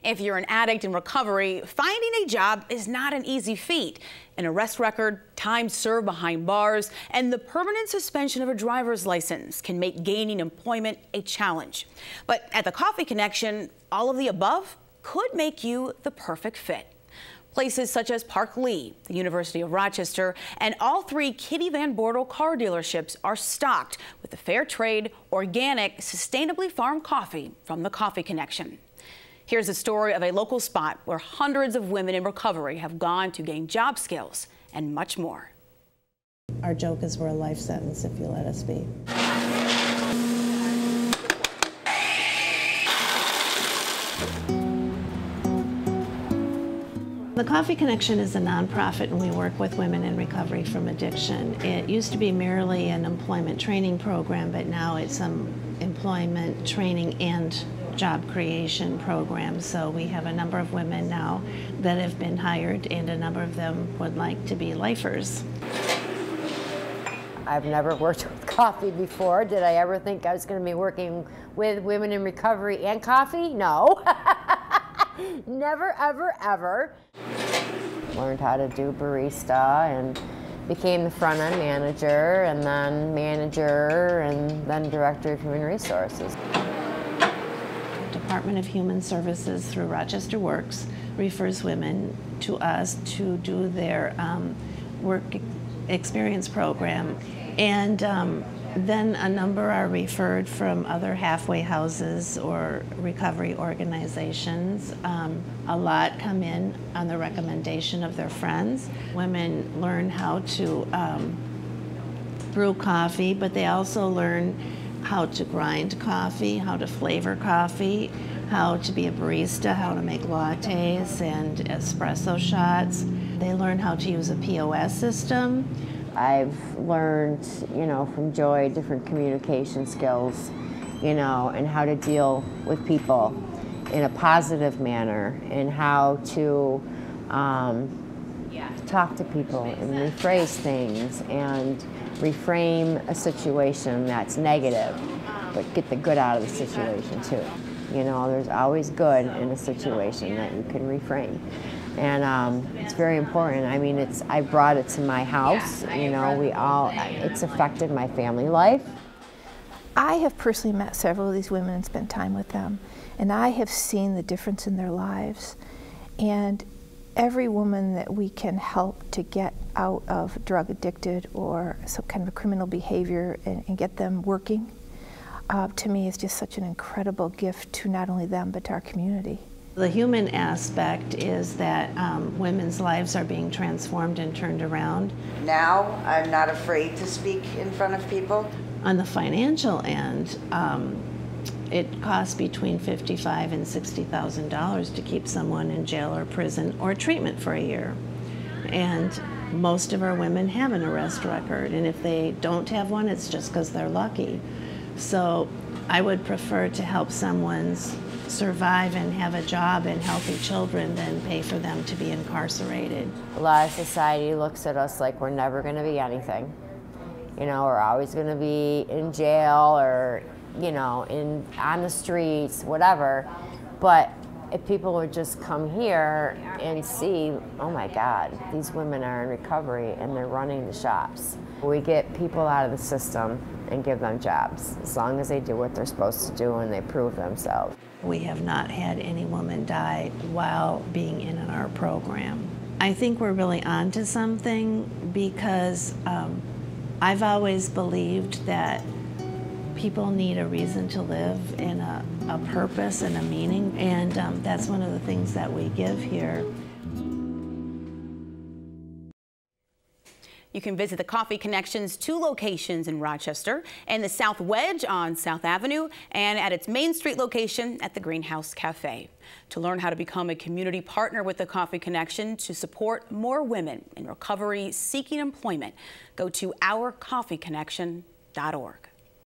If you're an addict in recovery, finding a job is not an easy feat. An arrest record, time served behind bars, and the permanent suspension of a driver's license can make gaining employment a challenge. But at the Coffee Connection, all of the above could make you the perfect fit. Places such as Park Lee, the University of Rochester, and all three Kitty Van Bortle car dealerships are stocked with the fair trade, organic, sustainably farmed coffee from the Coffee Connection. Here's a story of a local spot where hundreds of women in recovery have gone to gain job skills and much more. Our joke is we're a life sentence if you let us be. The Coffee Connection is a nonprofit, and we work with women in recovery from addiction. It used to be merely an employment training program, but now it's some employment training and job creation program. So we have a number of women now that have been hired, and a number of them would like to be lifers. I've never worked with coffee before. Did I ever think I was going to be working with women in recovery and coffee? No. Never, ever, ever. Learned how to do barista and became the front-end manager, and then director of human resources. Department of Human Services through Rochester Works refers women to us to do their work experience program, and then a number are referred from other halfway houses or recovery organizations. A lot come in on the recommendation of their friends. Women learn how to brew coffee, but they also learn how to grind coffee, how to flavor coffee, how to be a barista, how to make lattes and espresso shots. They learn how to use a POS system. I've learned, from Joy, different communication skills, and how to deal with people in a positive manner, and how to talk to people and rephrase things and reframe a situation that's negative, but get the good out of the situation too. There's always good in a situation that you can reframe. And it's very important. I mean, I brought it to my house, it's affected my family life. I have personally met several of these women and spent time with them, and I have seen the difference in their lives. And every woman that we can help to get out of drug addicted or some kind of a criminal behavior and get them working, to me is just such an incredible gift to not only them but to our community. The human aspect is that women's lives are being transformed and turned around. Now I'm not afraid to speak in front of people. On the financial end, it costs between $55,000 and $60,000 to keep someone in jail or prison or treatment for a year. And most of our women have an arrest record, and if they don't have one, it's just because they're lucky. So I would prefer to help someone survive and have a job and healthy children than pay for them to be incarcerated. A lot of society looks at us like we're never going to be anything. We're always going to be in jail or, on the streets, whatever. But if people would just come here and see, oh my God, these women are in recovery and they're running the shops. We get people out of the system and give them jobs, as long as they do what they're supposed to do and they prove themselves. We have not had any woman die while being in our program. I think we're really onto something, because I've always believed that people need a reason to live and a purpose and a meaning, and that's one of the things that we give here. You can visit the Coffee Connection's 2 locations in Rochester, and the South Wedge on South Avenue, and at its Main Street location at the Greenhouse Cafe. To learn how to become a community partner with the Coffee Connection to support more women in recovery seeking employment, go to ourcoffeeconnection.org.